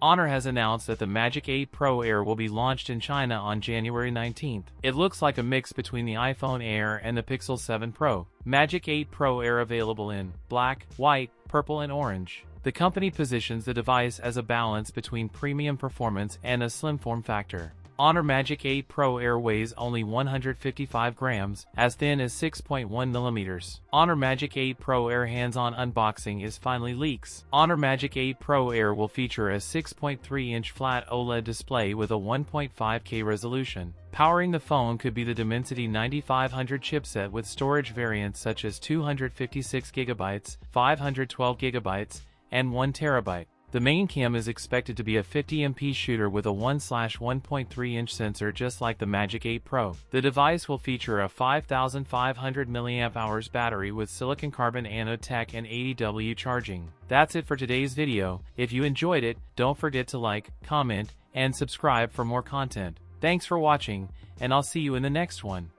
Honor has announced that the Magic 8 Pro Air will be launched in China on January 19th. It looks like a mix between the iPhone Air and the Pixel 7 Pro. Magic 8 Pro Air available in black, white, purple and orange. The company positions the device as a balance between premium performance and a slim form factor. Honor Magic 8 Pro Air weighs only 155 grams, as thin as 6.1 millimeters. Honor Magic 8 Pro Air hands-on unboxing is finally leaks. Honor Magic 8 Pro Air will feature a 6.3-inch flat OLED display with a 1.5K resolution. Powering the phone could be the Dimensity 9500 chipset with storage variants such as 256GB, 512GB, and 1TB. The main cam is expected to be a 50MP shooter with a 1/1.3-inch sensor just like the Magic 8 Pro. The device will feature a 5500 mAh battery with silicon carbon anode tech and 80W charging. That's it for today's video. If you enjoyed it, don't forget to like, comment, and subscribe for more content. Thanks for watching, and I'll see you in the next one.